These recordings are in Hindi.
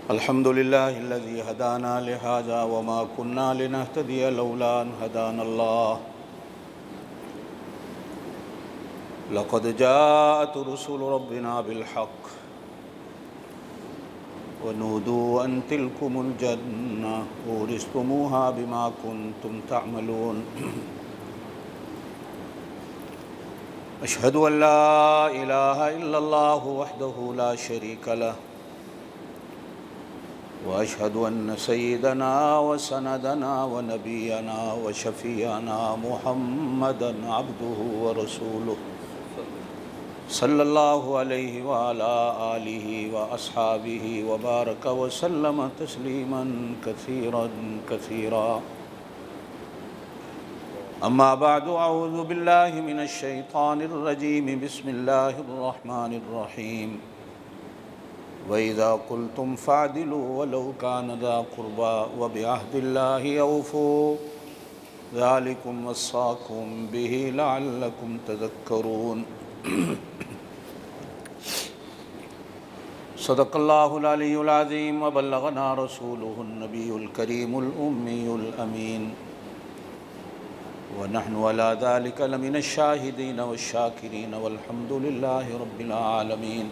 अल्हम्दुलिल्लाहिल्लज़ी हदाना लिहाज़ा वमा कुन्ना लिनहतदिया लौला अन हदानल्लाह लक़द जाअत रुसुलु रब्बिना बिलहक़्क़ वनूदू अन तिलकुमुल जन्नह उरिस्तुमूहा बिमा कुन्तुम तअमलून। अशहदु अन ला इलाहा इल्लल्लाहु वहदहु ला शरीक लह वअशहदु अन्न सय्यदना व सनदना व नबियना व शफ़ीअना मुहम्मदन अब्दुहु व रसूलुहु सल्लल्लाहु अलैहि व अला आलिहि व अस्हाबिहि व बारक व सल्लम तस्लीमन कसीरन कसीरा। अम्मा बअदु अऊज़ु बिल्लाहि मिनश शैतानिर रजीम बिस्मिल्लाहिर रहमानिर रहीम। वइज़ा क़ुल्तुम फ़अदिलू वलौ कान ज़ा क़ुर्बा व बिअहदिल्लाहि औफ़ू ज़ालिकुम वस्साकुम बिही लअल्लकुम तज़क्करून। सदक़ल्लाहुल अलियुल अज़ीम व बल्लगना रसूलुहुन नबियुल करीमुल उम्मियुल अमीन व नहनु अला ज़ालिका लमिनश शाहिदीन वश्शाकिरीन वल्हम्दुलिल्लाहि रब्बिल आलमीन।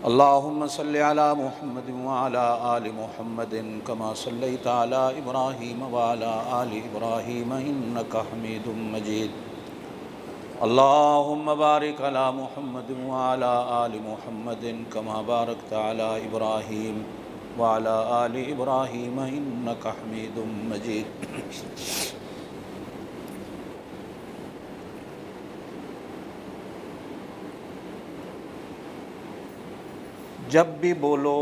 अल्लाहुम्मा सल्लि अला मुहम्मदिन व अला आलि मुहम्मदिन कमा सल्लैता अला इब्राहीम व अला आलि इब्राहीम इन्नका हमीदुम मजीद। अल्लाहुम्मा बारिक अला मुहम्मदिन व अला आलि मुहम्मदिन कमा बारकता अला इब्राहीम व अला आलि इब्राहीम इन्नका हमीदुम मजीद। जब भी बोलो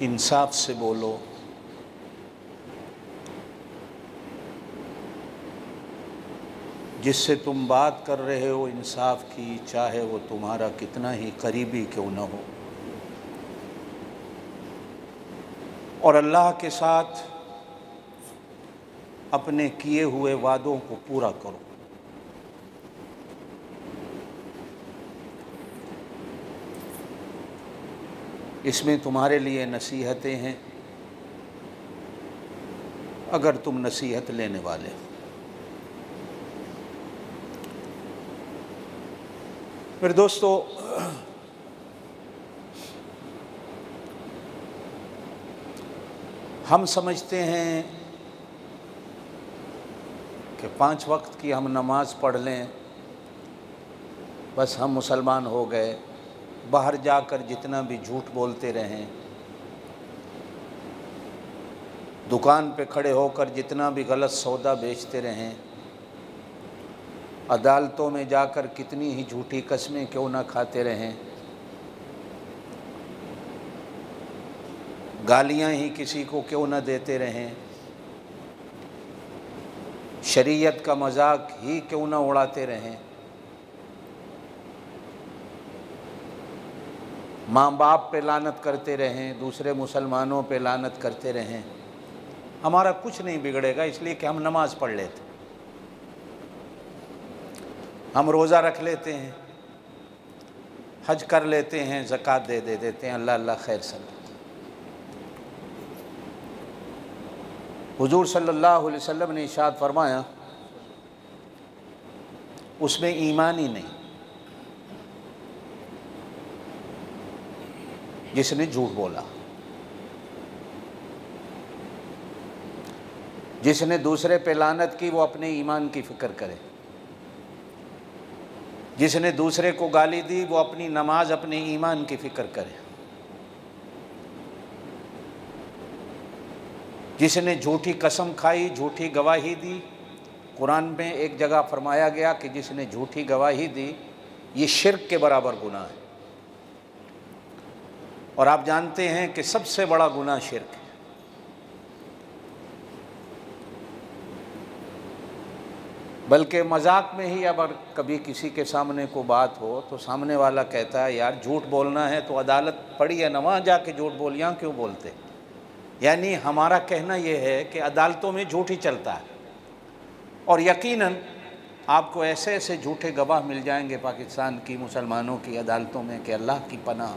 इंसाफ से बोलो, जिससे तुम बात कर रहे हो इंसाफ की, चाहे वो तुम्हारा कितना ही करीबी क्यों न हो, और अल्लाह के साथ अपने किए हुए वादों को पूरा करो। इसमें तुम्हारे लिए नसीहतें हैं अगर तुम नसीहत लेने वाले हो। फिर दोस्तों, हम समझते हैं कि 5 वक्त की हम नमाज़ पढ़ लें बस हम मुसलमान हो गए। बाहर जाकर जितना भी झूठ बोलते रहें, दुकान पे खड़े होकर जितना भी गलत सौदा बेचते रहें, अदालतों में जाकर कितनी ही झूठी कस्में क्यों ना खाते रहें, गालियां ही किसी को क्यों ना देते रहें, शरीयत का मजाक ही क्यों ना उड़ाते रहें, माँ बाप पे लानत करते रहें, दूसरे मुसलमानों पे लानत करते रहें, हमारा कुछ नहीं बिगड़ेगा, इसलिए कि हम नमाज़ पढ़ लेते, हम रोज़ा रख लेते हैं, हज कर लेते हैं, ज़कात दे देते हैं, अल्लाह अल्लाह खैर सब। हुजूर सल्लल्लाहु अलैहि वसल्लम ने इरशाद फरमाया, उसमें ईमान ही नहीं जिसने झूठ बोला, जिसने दूसरे पे लानत की वो अपने ईमान की फिक्र करे, जिसने दूसरे को गाली दी वो अपनी नमाज अपने ईमान की फिक्र करे, जिसने झूठी कसम खाई, झूठी गवाही दी। कुरान में एक जगह फरमाया गया कि जिसने झूठी गवाही दी ये शिर्क के बराबर गुनाह है, और आप जानते हैं कि सबसे बड़ा गुनाह शिर्क है। बल्कि मजाक में ही अगर कभी किसी के सामने को बात हो तो सामने वाला कहता है, यार झूठ बोलना है तो अदालत पड़ी है ना, वहाँ जाके झूठ बोल, यहाँ क्यों बोलते। यानी हमारा कहना यह है कि अदालतों में झूठ ही चलता है, और यकीनन आपको ऐसे ऐसे झूठे गवाह मिल जाएंगे पाकिस्तान की मुसलमानों की अदालतों में कि अल्लाह की पनाह।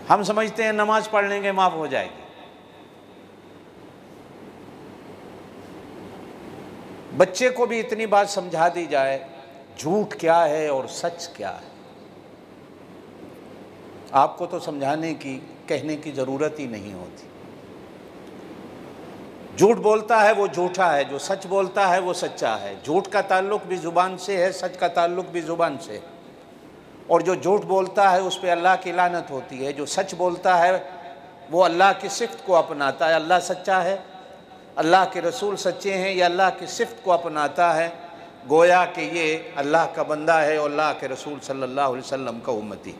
हम समझते हैं नमाज पढ़ लेंगे माफ़ हो जाएगी। बच्चे को भी इतनी बात समझा दी जाए झूठ क्या है और सच क्या है, आपको तो समझाने की कहने की ज़रूरत ही नहीं होती। झूठ बोलता है वो झूठा है, जो सच बोलता है वो सच्चा है। झूठ का ताल्लुक़ भी ज़ुबान से है, सच का ताल्लुक़ भी ज़ुबान से। और जो झूठ बोलता है उस पर अल्लाह की लानत होती है। जो सच बोलता है वो अल्लाह की सिफ़त को अपनाता है। अल्लाह सच्चा है, अल्लाह के रसूल सच्चे हैं, या अल्लाह की सिफ़त को अपनाता है, गोया कि ये अल्लाह का बंदा है और अल्लाह के रसूल सल्लल्लाहु अलैहि वसल्लम का उम्मती।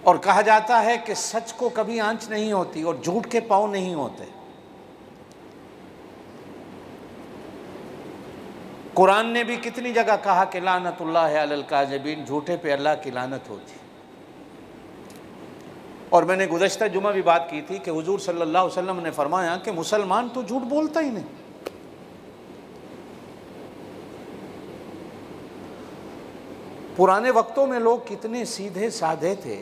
और कहा जाता है कि सच को कभी आंच नहीं होती और झूठ के पाँव नहीं होते। कुरान ने भी कितनी जगह कहा कि लानतुल्लाह अलल काज़िबीन, झूठे पे अल्लाह की लानत होती। और मैंने गुज़श्ता जुमा भी बात की थी कि हुजूर सल्लल्लाहु अलैहि वसल्लम ने फरमाया कि मुसलमान तो झूठ बोलता ही नहीं। पुराने वक्तों में लोग कितने सीधे साधे थे,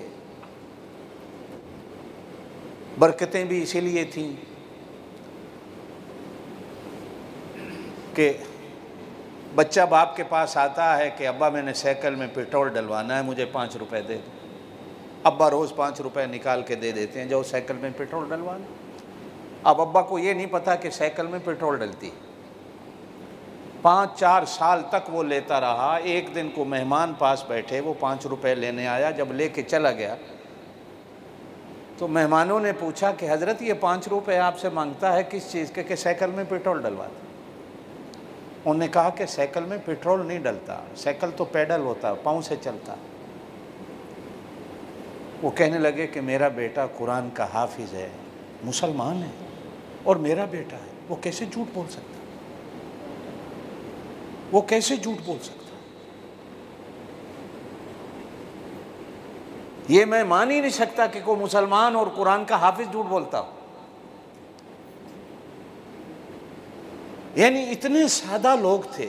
बरकतें भी इसीलिए थीं कि बच्चा बाप के पास आता है कि अब्बा मैंने साइकिल में पेट्रोल डलवाना है, मुझे 5 रुपए दे दो। अब्बा रोज़ 5 रुपए निकाल के दे देते हैं, जाओ साइकिल में पेट्रोल डलवाना। अब अब्बा को ये नहीं पता कि साइकिल में पेट्रोल डलती। 5-4 साल तक वो लेता रहा। एक दिन को मेहमान पास बैठे, वो 5 रुपए लेने आया। जब लेके चला गया तो मेहमानों ने पूछा कि हज़रत ये 5 रुपए आपसे मांगता है किस चीज़ के? कि साइकिल में पेट्रोल डलवाता। उन्होंने कहा कि साइकिल में पेट्रोल नहीं डलता, साइकिल तो पैडल होता, पाँव से चलता। वो कहने लगे कि मेरा बेटा कुरान का हाफिज़ है, मुसलमान है और मेरा बेटा है, वो कैसे झूठ बोल सकता? वो कैसे झूठ बोल सकता? ये मैं मान ही नहीं सकता कि कोई मुसलमान और कुरान का हाफिज झूठ बोलता हो। यानी इतने सादा लोग थे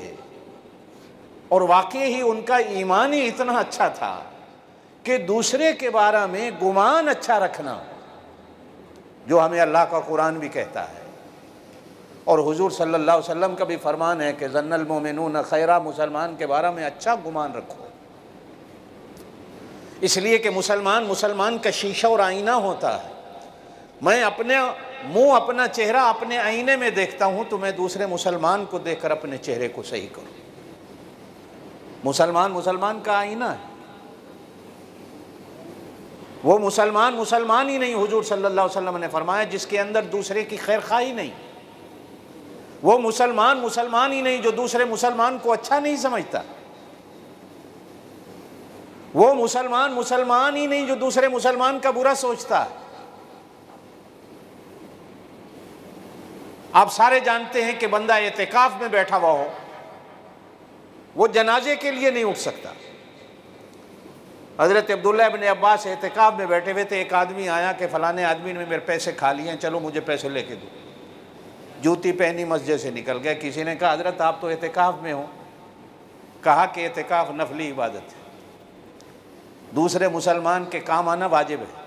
और वाकई ही उनका ईमान ही इतना अच्छा था कि दूसरे के बारे में गुमान अच्छा रखना, जो हमें अल्लाह का कुरान भी कहता है और हुजूर सल्लल्लाहु अलैहि वसल्लम का भी फरमान है कि ज़न्नल मोमिनून खैरा, मुसलमान के बारे में अच्छा गुमान रखो। इसलिए कि मुसलमान का शीशा और आईना होता है। मैं अपने मुंह, अपना चेहरा अपने आईने में देखता हूं तो मैं दूसरे मुसलमान को देखकर अपने चेहरे को सही करूं। मुसलमान का आईना है। वो मुसलमान ही नहीं, हुजूर सल्लल्लाहु अलैहि वसल्लम ने फरमाया, जिसके अंदर दूसरे की खैर खाई नहीं। वो मुसलमान ही नहीं जो दूसरे मुसलमान को अच्छा नहीं समझता। वो मुसलमान ही नहीं जो दूसरे मुसलमान का बुरा सोचता है। आप सारे जानते हैं कि बंदा एतिकाफ में बैठा हुआ हो, वो जनाजे के लिए नहीं उठ सकता। हज़रत अब्दुल्लाह इब्न अब्बास एतिकाफ में बैठे हुए थे, एक आदमी आया कि फ़लाने आदमी ने मेरे पैसे खा लिए हैं, चलो मुझे पैसे लेके दो। जूती पहनी मस्जिद से निकल गया। किसी ने कहा हज़रत आप तो एतिकाफ में हो। कहा कि एतिकाफ नफली इबादत है, दूसरे मुसलमान के काम आना वाजिब है।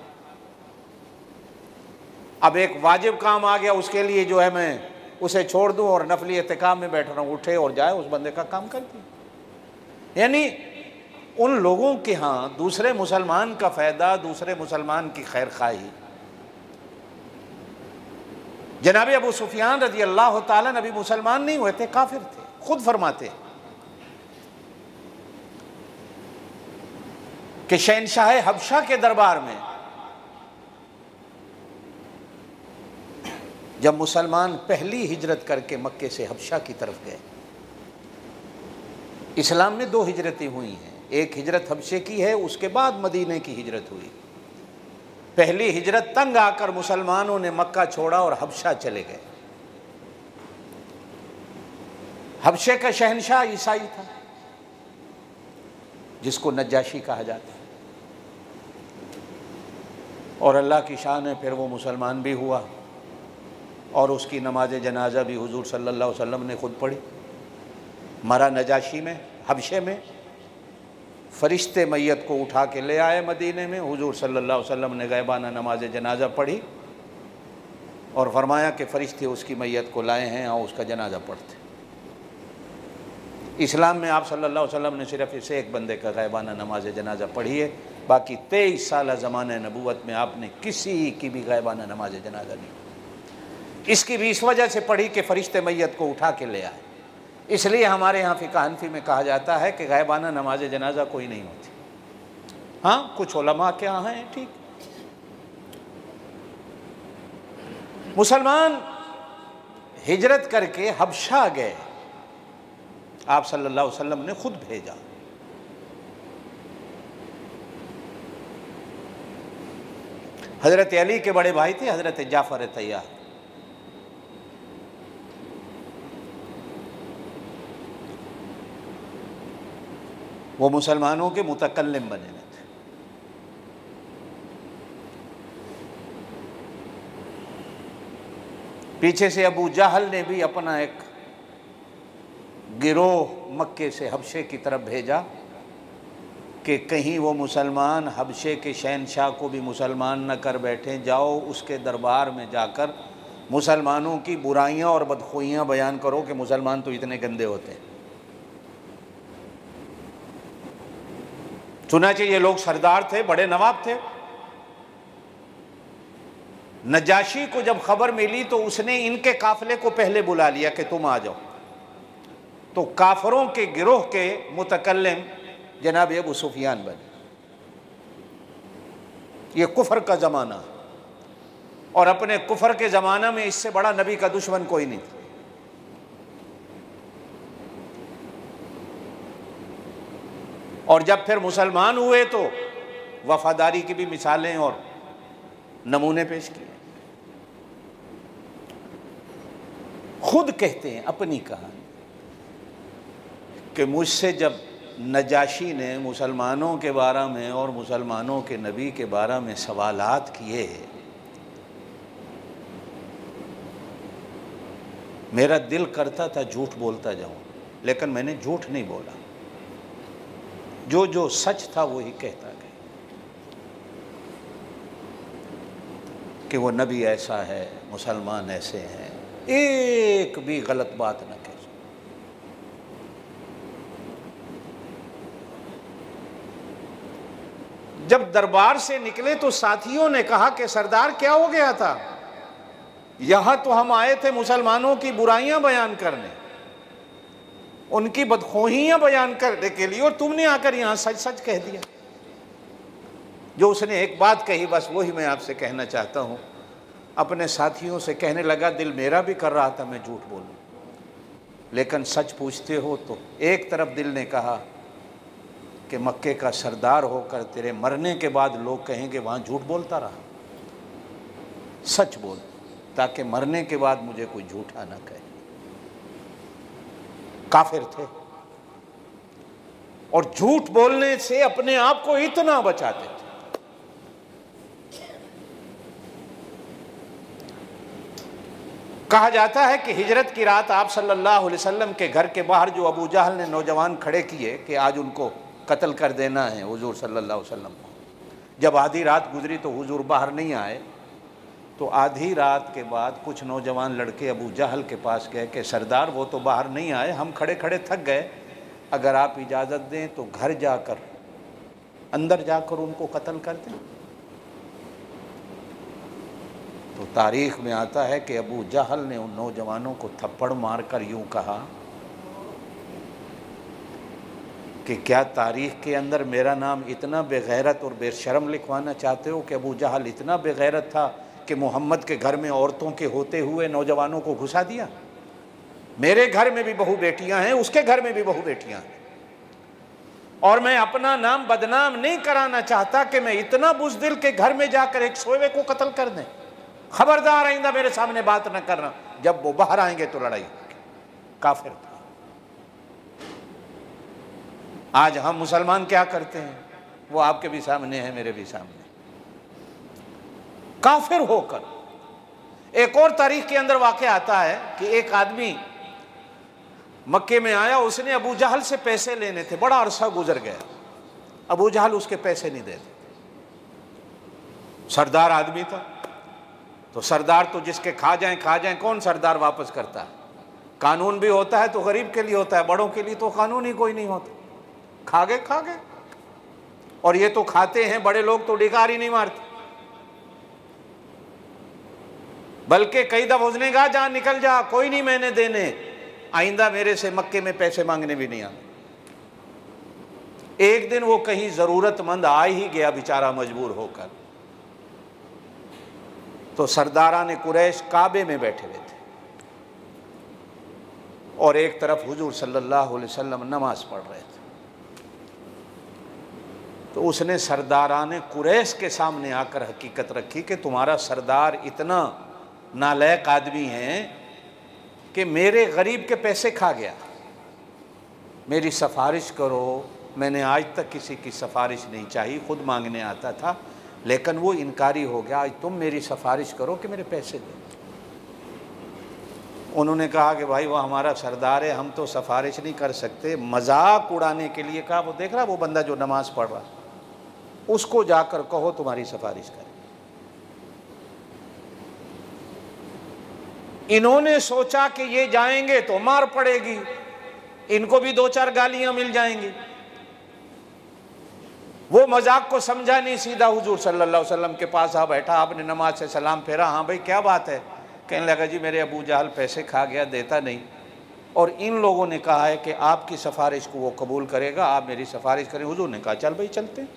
अब एक वाजिब काम आ गया, उसके लिए जो है मैं उसे छोड़ दूं और नफली एतिकाफ में बैठ रहा हूँ, उठे और जाए उस बंदे का काम कर दिया। यानी उन लोगों के यहाँ दूसरे मुसलमान का फ़ायदा, दूसरे मुसलमान की खैर खाही। जनाब अबू सुफियान रज़ी अल्लाह ताला नबी मुसलमान नहीं हुए थे, काफिर थे, खुद फरमाते कि शहनशाह हबशा के दरबार में जब मुसलमान पहली हिजरत करके मक्के से हबशा की तरफ गए, इस्लाम में 2 हिजरतें हुई हैं। एक हिजरत हबशे की है, उसके बाद मदीने की हिजरत हुई। पहली हिजरत तंग आकर मुसलमानों ने मक्का छोड़ा और हबशा चले गए। हबशे का शहनशाह ईसाई था, जिसको नज्जाशी कहा जाता है। और अल्लाह की शान है, फिर वो मुसलमान भी हुआ और उसकी नमाज जनाजा भी हुजूर सल्लल्लाहु अलैहि वसल्लम ने खुद पढ़ी। मरा नजाशी में, हबशे में, फरिश्ते मैयत को उठा के ले आए मदीने में, हुजूर सल्लल्लाहु अलैहि वसल्लम ने गैबाना नमाज जनाजा पढ़ी और फरमाया कि फरिश्ते उसकी मैयत को लाए हैं और उसका जनाजा पढ़ते। इस्लाम में आप सल्लल्लाहु अलैहि वसल्लम ने सिर्फ इसे एक बंदे का गैबाना नमाज जनाजा पढ़ी है, बाकी 23 साल ज़माने नबूवत में आपने किसी की भी गैबाना नमाज जनाजा नहीं। इसकी भी इस वजह से पढ़ी कि फरिश्ते मैयत को उठा के ले आए। इसलिए हमारे यहाँ फ़िक़्ह हनफ़ी में कहा जाता है कि गैबाना नमाज जनाजा कोई नहीं होती। हाँ, कुछ उलमा के यहाँ हैं, ठीक। मुसलमान हिजरत करके हबशा गए, आप सल्लल्लाहु अलैहि वसल्लम ने खुद भेजा। हज़रत अली के बड़े भाई थे हज़रत जाफ़र तैयार, वो मुसलमानों के मुतकल्लिम बने थे। पीछे से अबू जहल ने भी अपना एक गिरोह मक्के से हबशे की तरफ भेजा कि कहीं वो मुसलमान हबशे के शहनशाह को भी मुसलमान न कर बैठे, जाओ उसके दरबार में जाकर मुसलमानों की बुराइयां और बदखुइयां बयान करो कि मुसलमान तो इतने गंदे होते हैं। सुना चाहिए ये लोग सरदार थे, बड़े नवाब थे। नजाशी को जब खबर मिली तो उसने इनके काफिले को पहले बुला लिया कि तुम आ जाओ। तो काफरों के गिरोह के मुतकल्लिम जनाब अबू सुफियान बने। ये कुफर का ज़माना, और अपने कुफर के ज़माना में इससे बड़ा नबी का दुश्मन कोई नहीं था। और जब फिर मुसलमान हुए तो वफादारी की भी मिसालें और नमूने पेश किए। खुद कहते हैं अपनी कहानी कि मुझसे जब नजाशी ने मुसलमानों के बारे में और मुसलमानों के नबी के बारे में सवालात किए, मेरा दिल करता था झूठ बोलता जाऊं, लेकिन मैंने झूठ नहीं बोला। जो जो सच था वही कहता गया कि वो नबी ऐसा है, मुसलमान ऐसे हैं, एक भी गलत बात न कह। जब दरबार से निकले तो साथियों ने कहा कि सरदार क्या हो गया था, यहां तो हम आए थे मुसलमानों की बुराइयां बयान करने, उनकी बदखुइयां बयान करने के लिए, और तुमने आकर यहां सच सच कह दिया। जो उसने एक बात कही बस वही मैं आपसे कहना चाहता हूं। अपने साथियों से कहने लगा, दिल मेरा भी कर रहा था मैं झूठ बोलूं, लेकिन सच पूछते हो तो एक तरफ दिल ने कहा कि मक्के का सरदार होकर तेरे मरने के बाद लोग कहेंगे वहाँ झूठ बोलता रहा, सच बोल ताकि मरने के बाद मुझे कोई झूठा ना कहे। काफिर थे और झूठ बोलने से अपने आप को इतना बचाते थे। कहा जाता है कि हिजरत की रात आप सल्लल्लाहु अलैहि वसल्लम के घर के बाहर जो अबू जहल ने नौजवान खड़े किए कि आज उनको कत्ल कर देना है हुजूर सल्लल्लाहु अलैहि वसल्लम को, जब आधी रात गुजरी तो हुजूर बाहर नहीं आए। तो आधी रात के बाद कुछ नौजवान लड़के अबू जहल के पास गए कि सरदार वो तो बाहर नहीं आए, हम खड़े खड़े थक गए, अगर आप इजाज़त दें तो घर जाकर अंदर जाकर उनको कत्ल कर दें। तो तारीख़ में आता है कि अबू जहल ने उन नौजवानों को थप्पड़ मारकर यूँ कहा कि क्या तारीख़ के अंदर मेरा नाम इतना बेगैरत और बेशर्म लिखवाना चाहते हो कि अबू जहल इतना बेगैरत था कि मोहम्मद के घर में औरतों के होते हुए नौजवानों को घुसा दिया। मेरे घर में भी बहू बेटियां हैं, उसके घर में भी बहू बेटियां हैं, और मैं अपना नाम बदनाम नहीं कराना चाहता कि मैं इतना बुज़दिल के घर में जाकर एक सोए को कत्ल कर दें। खबरदार आइंदा मेरे सामने बात न करना, जब वो बाहर आएंगे तो लड़ाई होगी। काफिर था। आज हम मुसलमान क्या करते हैं वो आपके भी सामने है, मेरे भी सामने। काफिर होकर। एक और तारीख के अंदर वाक़या आता है कि एक आदमी मक्के में आया, उसने अबू जहल से पैसे लेने थे, बड़ा अरसा गुजर गया, अबू जहल उसके पैसे नहीं देते। सरदार आदमी था, तो सरदार तो जिसके खा जाए, कौन सरदार वापस करता है? कानून भी होता है तो गरीब के लिए होता है, बड़ों के लिए तो कानून ही कोई नहीं होता। खा गए। और ये तो खाते हैं, बड़े लोग तो डिकार ही नहीं मारते, बल्कि कई दफा उसने कहा जा निकल जा, कोई नहीं मैंने देने, आइंदा मेरे से मक्के में पैसे मांगने भी नहीं आए। एक दिन वो कहीं जरूरतमंद आ ही गया बेचारा मजबूर होकर, तो सरदारान कुरैश काबे में बैठे हुए थे और एक तरफ हुजूर सल्लल्लाहु अलैहि वसल्लम नमाज पढ़ रहे थे। तो उसने सरदारान कुरैश के सामने आकर हकीकत रखी कि तुम्हारा सरदार इतना नालायक आदमी है कि मेरे गरीब के पैसे खा गया, मेरी सिफारिश करो। मैंने आज तक किसी की सिफारिश नहीं चाहिए, खुद मांगने आता था, लेकिन वो इनकारी हो गया, आज तुम मेरी सिफारिश करो कि मेरे पैसे दे। उन्होंने कहा कि भाई वो हमारा सरदार है, हम तो सिफारिश नहीं कर सकते। मजाक उड़ाने के लिए कहा, वो देख रहा वो बंदा जो नमाज पढ़ रहा, उसको जाकर कहो तुम्हारी सिफारिश करे। इन्होंने सोचा कि ये जाएंगे तो मार पड़ेगी, इनको भी दो चार गालियां मिल जाएंगी। वो मजाक को समझा नहीं, सीधा हुजूर सल्लल्लाहु अलैहि वसल्लम के पास आ बैठा। आपने नमाज से सलाम फेरा, हाँ भाई क्या बात है? कहने लगा जी मेरे अबू जहल पैसे खा गया, देता नहीं, और इन लोगों ने कहा है कि आपकी सिफारिश को वो कबूल करेगा, आप मेरी सिफारिश करें। हुजूर ने कहा चल भाई चलते हैं।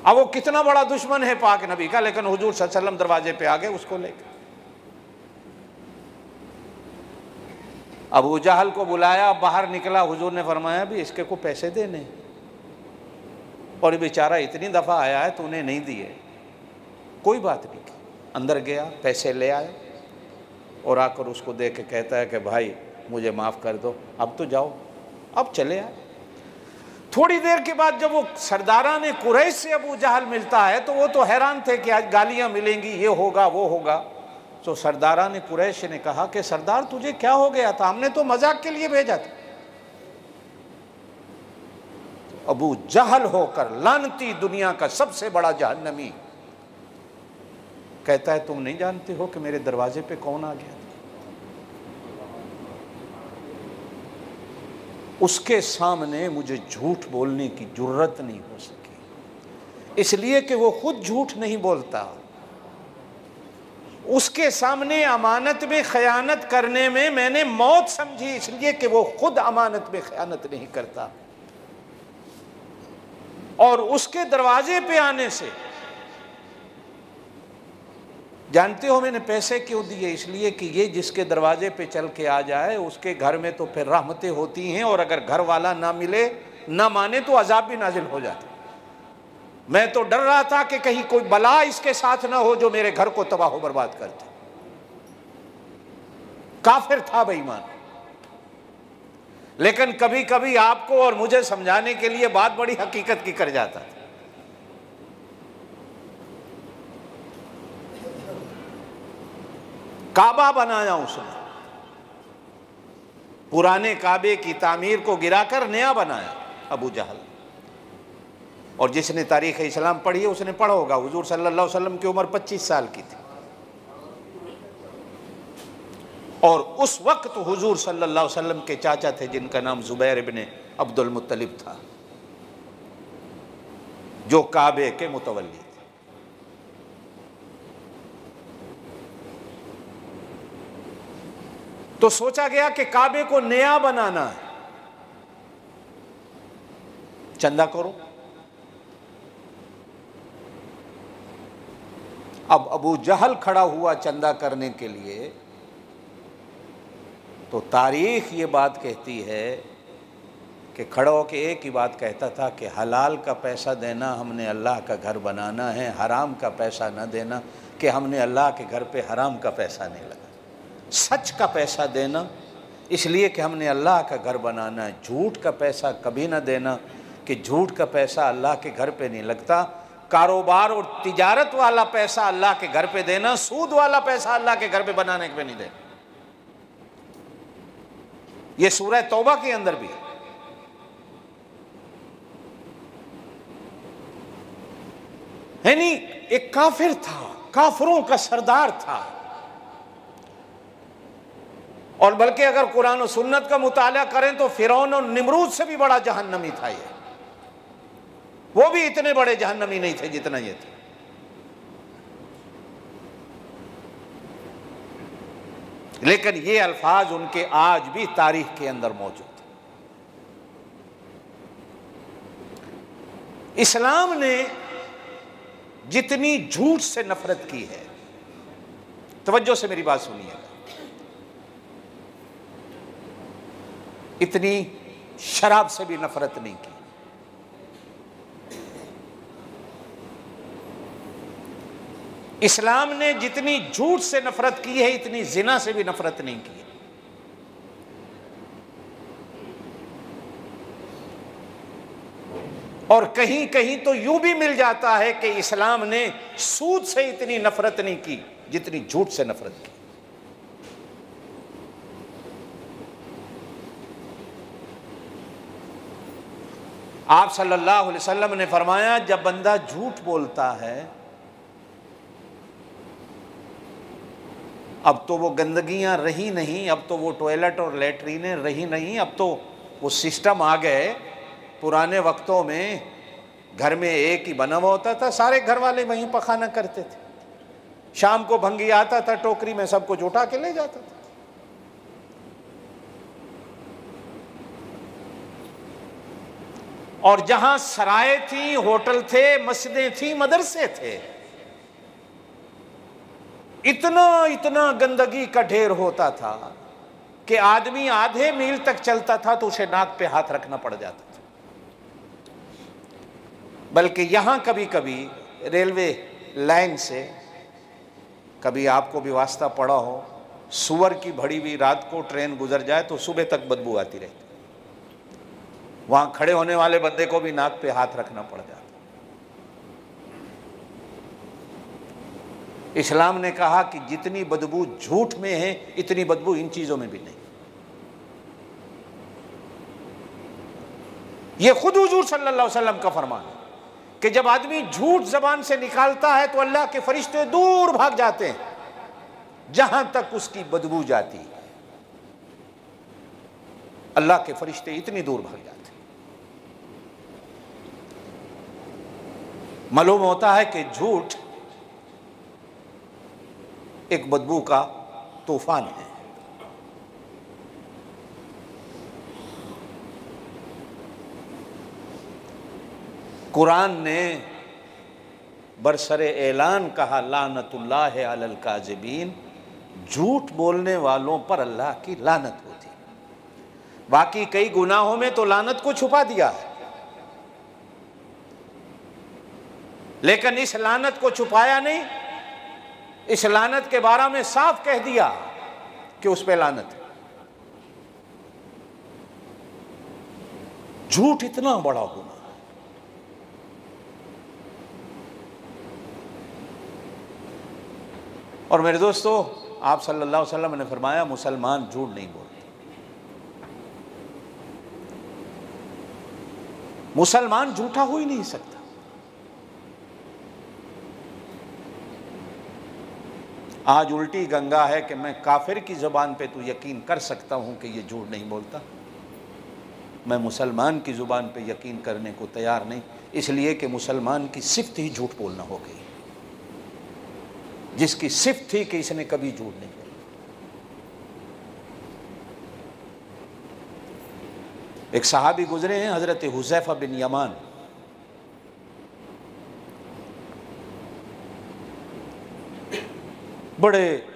अब वो कितना बड़ा दुश्मन है पाक नबी का, लेकिन हुजूर सल्लल्लाहु अलैहि वसल्लम दरवाजे पे आ गए उसको लेकर। अबू जहल को बुलाया, बाहर निकला, हुजूर ने फरमाया भी इसके को पैसे देने, और बेचारा इतनी दफ़ा आया है तूने नहीं दिए। कोई बात नहीं, अंदर गया, पैसे ले आया और आकर उसको देख के कहता है कि भाई मुझे माफ़ कर दो, अब तो जाओ, अब चले आए। थोड़ी देर के बाद जब वो सरदारान कुरैश से अबू जहल मिलता है तो वो तो हैरान थे कि आज गालियाँ मिलेंगी, ये होगा वो होगा। तो सरदारान कुरैश ने कहा कि सरदार तुझे क्या हो गया था, हमने तो मजाक के लिए भेजा था। अबू जहल होकर लानती दुनिया का सबसे बड़ा जहन्नमी कहता है तुम नहीं जानते हो कि मेरे दरवाजे पे कौन आ गया था? उसके सामने मुझे झूठ बोलने की जुर्रत नहीं हो सकी, इसलिए कि वो खुद झूठ नहीं बोलता। उसके सामने अमानत में खयानत करने में मैंने मौत समझी, इसलिए कि वो खुद अमानत में खयानत नहीं करता। और उसके दरवाजे पे आने से, जानते हो मैंने पैसे क्यों दिए? इसलिए कि ये जिसके दरवाजे पे चल के आ जाए उसके घर में तो फिर रहमतें होती हैं, और अगर घर वाला ना मिले ना माने तो अजाब भी नाजिल हो जाता। मैं तो डर रहा था कि कहीं कोई बला इसके साथ ना हो जो मेरे घर को तबाह बर्बाद कर दे। काफिर था बेईमान, लेकिन कभी कभी आपको और मुझे समझाने के लिए बात बड़ी हकीकत की कर जाता था। काबा बनाया उसने, पुराने काबे की तामीर को गिराकर नया बनाया अबू जहल। और जिसने तारीख़ इस्लाम पढ़ी है उसने पढ़ा होगा, हुजूर सल्लल्लाहु अलैहि वसल्लम की उम्र 25 साल की थी, और उस वक्त हुजूर सल्लल्लाहु अलैहि वसल्लम के चाचा थे जिनका नाम जुबैर इब्ने अब्दुल मुत्तलिब था, जो काबे के मुतवल्ली थे। तो सोचा गया कि काबे को नया बनाना है, चंदा करो। अब अबू जहल खड़ा हुआ चंदा करने के लिए, तो तारीख ये बात कहती है कि खड़ा होकर एक ही बात कहता था कि हलाल का पैसा देना हमने अल्लाह का घर बनाना है, हराम का पैसा न देना कि हमने अल्लाह के घर पे हराम का पैसा नहीं लगा। सच का पैसा देना इसलिए कि हमने अल्लाह का घर बनाना है, झूठ का पैसा कभी ना देना कि झूठ का पैसा अल्लाह के घर पे नहीं लगता। कारोबार और तिजारत वाला पैसा अल्लाह के घर पे देना, सूद वाला पैसा अल्लाह के घर पे बनाने पे नहीं देना। ये सूरह तौबा के अंदर भी है। नहीं, एक काफिर था, काफिरों का सरदार था, और बल्कि अगर कुरान और सुन्नत का मुताला करें तो फिरौन और निमरूद से भी बड़ा जहन्नमी था ये। वो भी इतने बड़े जहन्नमी नहीं थे जितना ये थे। लेकिन ये अल्फाज उनके आज भी तारीख के अंदर मौजूद है। इस्लाम ने जितनी झूठ से नफरत की है, तवज्जो से मेरी बात सुनिएगा, इतनी शराब से भी नफरत नहीं की। इस्लाम ने जितनी झूठ से नफरत की है, इतनी जिना से भी नफरत नहीं की। और कहीं कहीं तो यूं भी मिल जाता है कि इस्लाम ने सूद से इतनी नफरत नहीं की जितनी झूठ से नफरत की। आप सल्लल्लाहु अलैहि वसल्लम ने फरमाया, जब बंदा झूठ बोलता है, अब तो वो गंदगियां रही नहीं, अब तो वो टॉयलेट और लेटरीनें रही नहीं, अब तो वो सिस्टम आ गए। पुराने वक्तों में घर में एक ही बना हुआ होता था, सारे घर वाले वहीं पखाना करते थे। शाम को भंगी आता था, टोकरी में सब कुछ उठा के ले जाता था। और जहां सराय थी, होटल थे, मस्जिदें थी, मदरसे थे, इतना इतना गंदगी का ढेर होता था कि आदमी आधे मील तक चलता था तो उसे नाक पे हाथ रखना पड़ जाता था। बल्कि यहां कभी कभी रेलवे लाइन से, कभी आपको भी वास्ता पड़ा हो, सुअर की भड़ी हुई रात को ट्रेन गुजर जाए तो सुबह तक बदबू आती रहती। वहां खड़े होने वाले बंदे को भी नाक पे हाथ रखना पड़ जाता। इस्लाम ने कहा कि जितनी बदबू झूठ में है, इतनी बदबू इन चीजों में भी नहीं। यह खुद हुजूर सल्लल्लाहु अलैहि वसल्लम का फरमान है कि जब आदमी झूठ जबान से निकालता है तो अल्लाह के फरिश्ते दूर भाग जाते हैं, जहां तक उसकी बदबू जाती है। अल्लाह के फरिश्ते इतनी दूर भाग जाते हैं। मालूम होता है कि झूठ एक बदबू का तूफान है। कुरान ने बरसरे ऐलान कहा, लानतुल्लाह अलल काज़िबीन, झूठ बोलने वालों पर अल्लाह की लानत होती। बाकी कई गुनाहों में तो लानत को छुपा दिया है, लेकिन इस लानत को छुपाया नहीं। इस लानत के बारे में साफ कह दिया कि उस पे लानत है। झूठ इतना बड़ा गुनाह है। और मेरे दोस्तों, आप सल्लल्लाहु अलैहि वसल्लम ने फरमाया, मुसलमान झूठ नहीं बोलते। मुसलमान झूठा हो ही नहीं सकता। आज उल्टी गंगा है कि मैं काफिर की ज़ुबान पे तो यकीन कर सकता हूँ कि ये झूठ नहीं बोलता, मैं मुसलमान की ज़ुबान पे यकीन करने को तैयार नहीं, इसलिए कि मुसलमान की सिफ्त ही झूठ बोलना हो गई। जिसकी सिफ्त थी कि इसने कभी झूठ नहीं बोला। एक सहाबी गुजरे हैं, हज़रत हुज़ैफ़ा बिन यमान, बड़े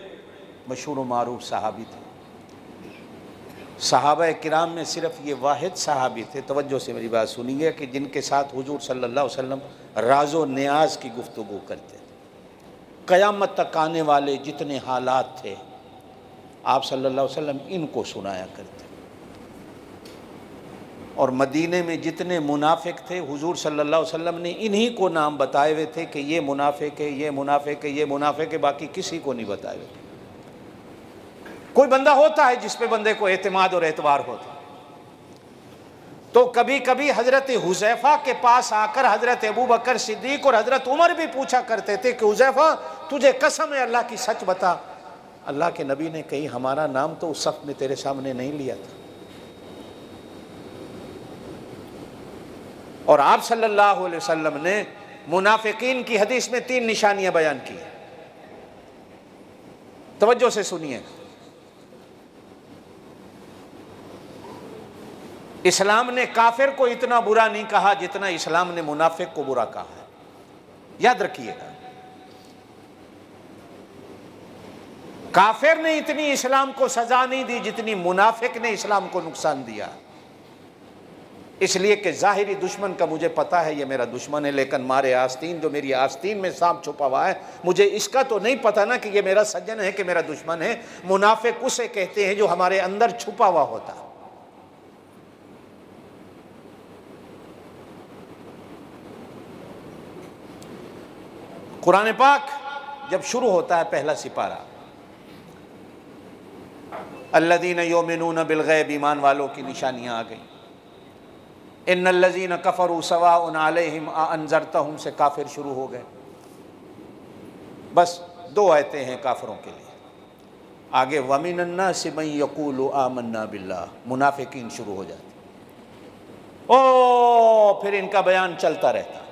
मशहूर व मारूफ सहाबी थे। सहाबा किराम में सिर्फ ये वाहिद सहाबी थे, तवज्जो से मेरी बात सुनिए, कि जिनके साथ हुजूर सल्लल्लाहु अलैहि वसल्लम राज़ो नियाज की गुफ्तगू करते थे। क़यामत तक आने वाले जितने हालात थे, आप सल्लल्लाहु अलैहि वसल्लम इनको सुनाया करते। और मदीने में जितने मुनाफिक थे हुजूर सल्लल्लाहु अलैहि वसल्लम ने इन्हीं को नाम बताए हुए थे कि ये मुनाफिक है, ये मुनाफिक है, ये मुनाफिक है, बाकी किसी को नहीं बताए हुए थे। कोई बंदा होता है जिस पे बंदे को एतमाद और एतबार होता है। तो कभी कभी हजरत हुज़ैफा के पास आकर हजरत अबू बकर सिद्दीक और हजरत उमर भी पूछा करते थे कि हुज़ैफा तुझे कसम है अल्लाह की, सच बता। अल्लाह के नबी ने कही हमारा नाम तो उस वक्त में तेरे सामने नहीं लिया था। और आप सल्लल्लाहु अलैहि वसल्लम ने मुनाफिकीन की हदीस में 3 निशानियां बयान की। तवज्जो से सुनिए। इस्लाम ने काफिर को इतना बुरा नहीं कहा जितना इस्लाम ने मुनाफिक को बुरा कहा है, याद रखिएगा। काफिर ने इतनी इस्लाम को सजा नहीं दी जितनी मुनाफिक ने इस्लाम को नुकसान दिया। इसलिए कि जाहिरी दुश्मन का मुझे पता है ये मेरा दुश्मन है, लेकिन मारे आस्तीन, जो मेरी आस्तीन में सांप छुपा हुआ है, मुझे इसका तो नहीं पता ना कि ये मेरा सज्जन है कि मेरा दुश्मन है। मुनाफिक उसे कहते हैं जो हमारे अंदर छुपा हुआ होता है। कुरान पाक जब शुरू होता है पहला सिपारा, अल्लज़ीना युमिनूना बिलग़ैब, ईमान वालों की निशानियां आ गई। इन्नल्लज़ीना कफ़रू सवाउन अलैहिम अअन्ज़रतहुम से काफिर शुरू हो गए। बस 2 आयतें हैं काफिरों के लिए। आगे वमिनन्नासि मन यक़ूलु आमन्ना बिल्लाह, मुनाफिकीन शुरू हो जाते। ओ फिर इनका बयान चलता रहता।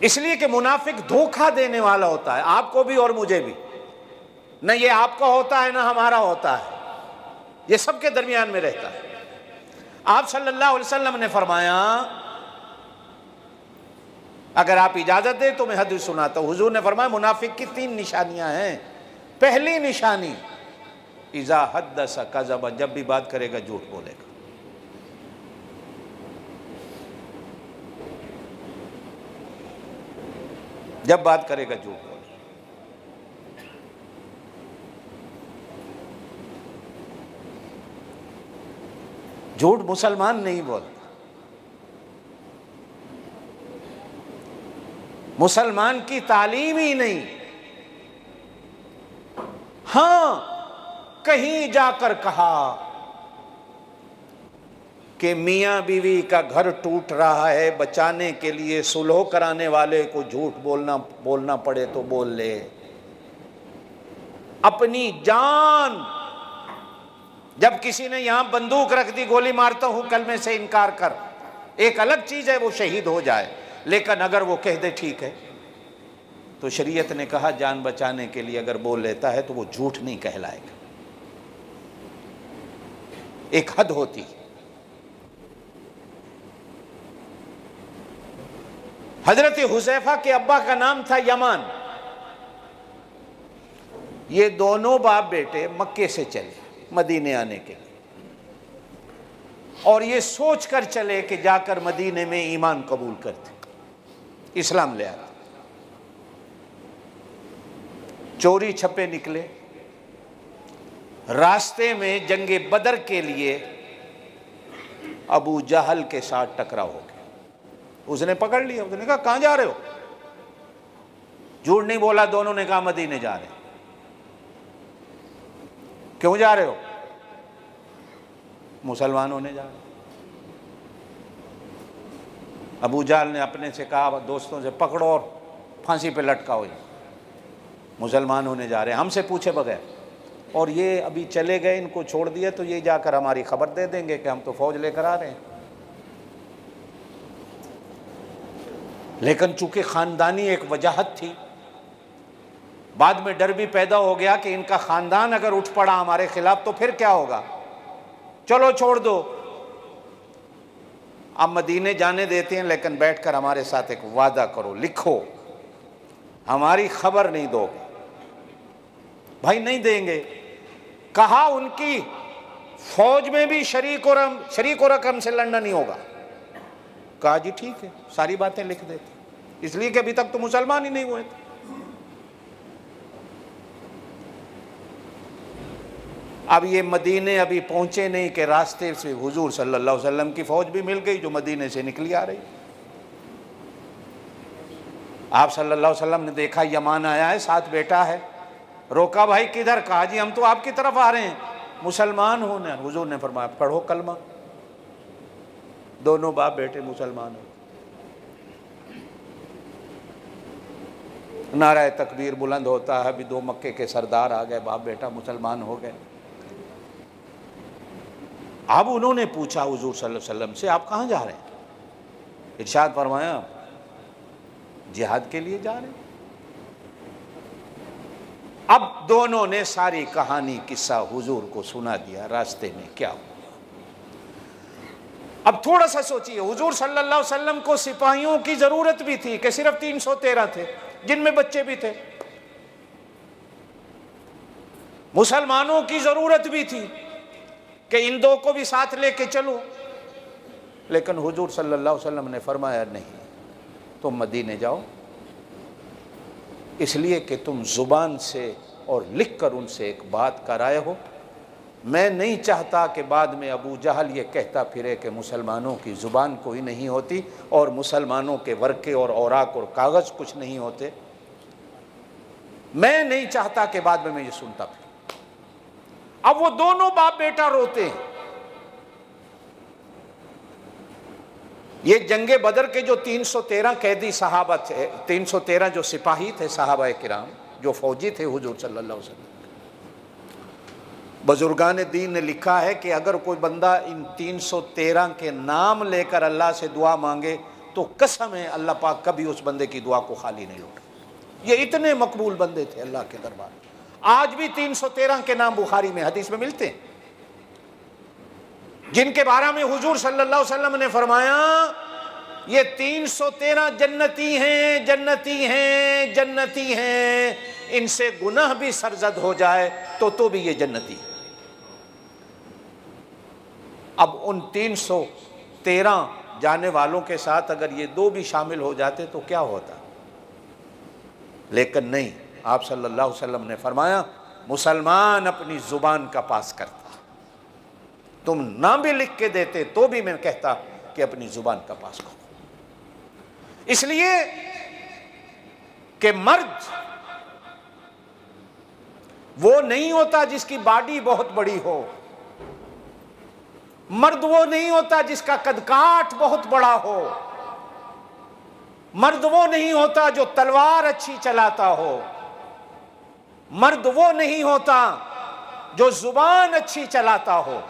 इसलिए कि मुनाफिक धोखा देने वाला होता है, आपको भी और मुझे भी। न ये आपका होता है ना हमारा होता है, ये सबके दरमियान में रहता है। आप सल्लल्लाहु अलैहि वसल्लम ने फरमाया, अगर आप इजाजत दें तो मैं हदीस सुनाता हूं। हुजूर ने फरमाया मुनाफिक की 3 निशानियां हैं। पहली निशानी, इज़ा हद्दस कज़ब, जब भी बात करेगा झूठ बोलेगा। जब बात करेगा झूठ बोलेगा। झूठ मुसलमान नहीं बोलता। मुसलमान की तालीम ही नहीं। हां, कहीं जाकर कहा कि मियां बीवी का घर टूट रहा है, बचाने के लिए सुलह कराने वाले को झूठ बोलना पड़े तो बोल ले। अपनी जान, जब किसी ने यहां बंदूक रख दी, गोली मारता हूं कलमे से इनकार कर, एक अलग चीज है वो शहीद हो जाए, लेकिन अगर वो कह दे ठीक है, तो शरीयत ने कहा जान बचाने के लिए अगर बोल लेता है तो वो झूठ नहीं कहलाएगा। एक हद होती है। हजरत हुज़ैफा के अब्बा का नाम था यमान। ये दोनों बाप बेटे मक्के से चले मदीने आने के लिए, और ये सोच कर चले कि जाकर मदीने में ईमान कबूल करते, इस्लाम ले आते। चोरी छपे निकले, रास्ते में जंगे बदर के लिए अबू जहल के साथ टकराव हो गया। उसने पकड़ लिया, उसने कहा कहां जा रहे हो? झूठ नहीं बोला, दोनों ने कहा मदीने जा रहे। क्यों जा रहे हो? मुसलमान होने जा रहे। अबू जहल ने अपने से कहा दोस्तों से, पकड़ो और फांसी पे लटकाओ, मुसलमान होने जा रहे हैं हमसे पूछे बगैर। और ये अभी चले गए, इनको छोड़ दिया तो ये जाकर हमारी खबर दे देंगे कि हम तो फौज लेकर आ रहे हैं। लेकिन चूंकि खानदानी एक वजाहत थी, बाद में डर भी पैदा हो गया कि इनका खानदान अगर उठ पड़ा हमारे खिलाफ तो फिर क्या होगा, चलो छोड़ दो, अब मदीने जाने देते हैं, लेकिन बैठकर हमारे साथ एक वादा करो, लिखो, हमारी खबर नहीं दोगे। भाई नहीं देंगे। कहा उनकी फौज में भी शरीक और रकम से लड़ना नहीं होगा। कहा जी ठीक है, सारी बातें लिख देते, इसलिए कि अभी तक तो मुसलमान ही नहीं हुए थे। अब ये मदीने अभी पहुंचे नहीं कि रास्ते से हुजूर सल्लल्लाहु अलैहि वसल्लम की फौज भी मिल गई जो मदीने से निकली आ रही। आप सल्लल्लाहु अलैहि वसल्लम ने देखा यमान आया है, साथ बेटा है, रोका, भाई किधर? कहा जी हम तो आपकी तरफ आ रहे हैं, मुसलमान होने। हुजूर ने फरमाया पढ़ो कलमा। दोनों बाप बेटे मुसलमान हो। नारा तकबीर बुलंद होता है, अभी दो मक्के के सरदार आ गए, बाप बेटा मुसलमान हो गए। अब उन्होंने पूछा हुजूर सल्लल्लाहु अलैहि वसल्लम से, आप कहाँ जा रहे हैं? इरशाद फरमाया जिहाद के लिए जा रहे हैं। अब दोनों ने सारी कहानी किस्सा हुजूर को सुना दिया, रास्ते में क्या हुआ। अब थोड़ा सा सोचिए, हुजूर सल्लल्लाहु अलैहि वसल्लम को सिपाहियों की जरूरत भी थी कि सिर्फ 313 थे, जिनमें बच्चे भी थे। मुसलमानों की जरूरत भी थी कि इन दो को भी साथ लेके चलो, लेकिन हुजूर सल्लल्लाहु अलैहि वसल्लम ने फरमाया नहीं, तुम मदीने जाओ, इसलिए कि तुम जुबान से और लिख कर उनसे एक बात कराए हो। मैं नहीं चाहता कि बाद में अबू जहल ये कहता फिरे कि मुसलमानों की ज़ुबान कोई नहीं होती और मुसलमानों के वर्के और औराक और कागज़ कुछ नहीं होते। मैं नहीं चाहता कि बाद में मैं ये सुनता फिर। अब वो दोनों बाप बेटा रोते हैं। ये जंगे बदर के जो 313 कैदी सहाबा थे, 313 जो सिपाही थे सहाबा किराम, जो फौजी थे हुजूर सल्लल्लाहु अलैहि वसल्लम, बुजुर्गान दीन ने लिखा है कि अगर कोई बंदा इन 313 के नाम लेकर अल्लाह से दुआ मांगे तो कसम है अल्लाह पाक कभी उस बंदे की दुआ को खाली नहीं लौटा। ये इतने मकबूल बंदे थे अल्लाह के दरबार। आज भी 313 के नाम बुखारी में हदीस में मिलते हैं, जिनके बारे में हुजूर सल्लल्लाहु अलैहि वसल्लम ने फरमाया ये 313 जन्नती हैं, जन्नती हैं, जन्नती हैं, इनसे गुनाह भी सरजद हो जाए तो भी ये जन्नती है। अब उन 313 जाने वालों के साथ अगर ये दो भी शामिल हो जाते तो क्या होता, लेकिन नहीं, आप सल्लल्लाहु अलैहि वसल्लम ने फरमाया मुसलमान अपनी जुबान का पास करता, तुम ना भी लिख के देते तो भी मैं कहता कि अपनी जुबान का पास करो। इसलिए कि मर्द वो नहीं होता जिसकी बॉडी बहुत बड़ी हो, मर्द वो नहीं होता जिसका कदकाठ बहुत बड़ा हो, मर्द वो नहीं होता जो तलवार अच्छी चलाता हो, मर्द वो नहीं होता जो जुबान अच्छी चलाता हो,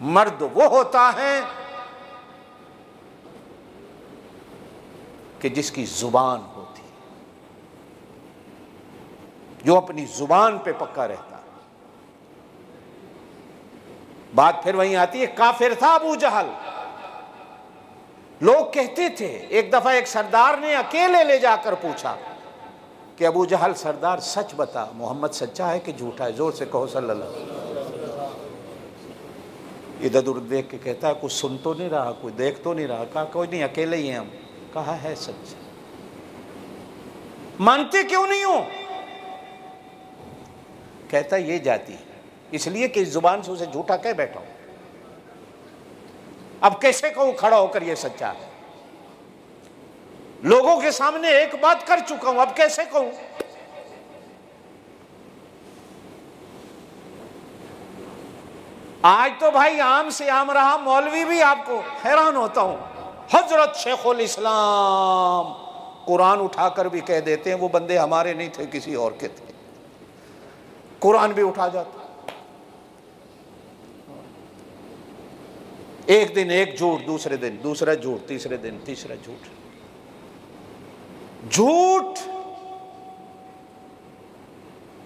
मर्द वो होता है कि जिसकी जुबान होती, जो अपनी जुबान पे पक्का रहता। बात फिर वहीं आती है, काफिर था अबू जहल। लोग कहते थे, एक दफा एक सरदार ने अकेले ले जाकर पूछा कि अबू जहल सरदार सच बता, मोहम्मद सच्चा है कि झूठा है? जोर से कहो सल्लल्लाहु अलैहि वसल्लम। इधर उधर देख के कहता है कुछ सुन तो नहीं रहा, कोई देख तो नहीं रहा। कहा कोई नहीं, अकेले ही हैं हम। कहा है सच। मानते क्यों नहीं हो? कहता ये जाती है, इसलिए कि इस जुबान से उसे झूठा कह बैठा हूं। अब कैसे कहूं खड़ा होकर ये सच्चा है? लोगों के सामने एक बात कर चुका हूं, अब कैसे कहूं? आज तो भाई आम से आम रहा मौलवी भी, आपको हैरान होता हूं, हजरत शेखुल इस्लाम कुरान उठाकर भी कह देते हैं। वो बंदे हमारे नहीं थे, किसी और के थे, कुरान भी उठा जाता। एक दिन एक झूठ, दूसरे दिन दूसरा झूठ, तीसरे दिन तीसरा झूठ। झूठ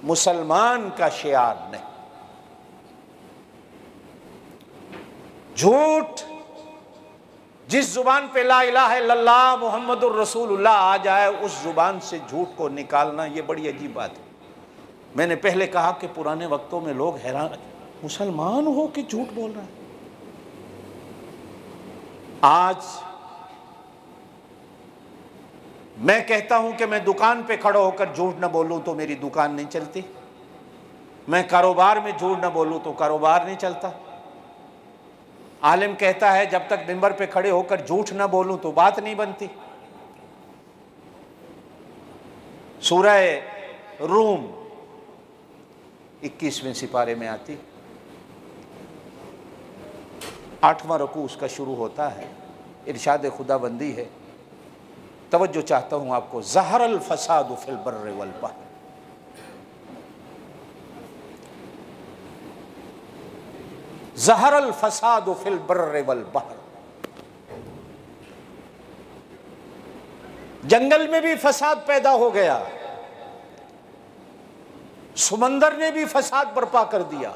मुसलमान का शियार नहीं। झूठ जिस जुबान पे ला इलाहा इल्लल्लाह मुहम्मदुर रसूलुल्लाह आ जाए, उस जुबान से झूठ को निकालना ये बड़ी अजीब बात है। मैंने पहले कहा कि पुराने वक्तों में लोग हैरान, मुसलमान हो कि झूठ बोल रहा है। आज मैं कहता हूं कि मैं दुकान पे खड़ा होकर झूठ ना बोलूं तो मेरी दुकान नहीं चलती। मैं कारोबार में झूठ न बोलूं तो कारोबार नहीं चलता। आलिम कहता है जब तक मिंबर पे खड़े होकर झूठ न बोलूं तो बात नहीं बनती। सूरह रूम 21वें सिपारे में आती, 8वां रुकू उसका शुरू होता है, इरशाद खुदाबंदी है। तवज्जो चाहता हूं आपको। ज़हरल फसादु फिल बर्रि वल बहर, ज़हरल फसादु फिल बर्रि वल बहर। जंगल में भी फसाद पैदा हो गया, समंदर ने भी फसाद बर्पा कर दिया,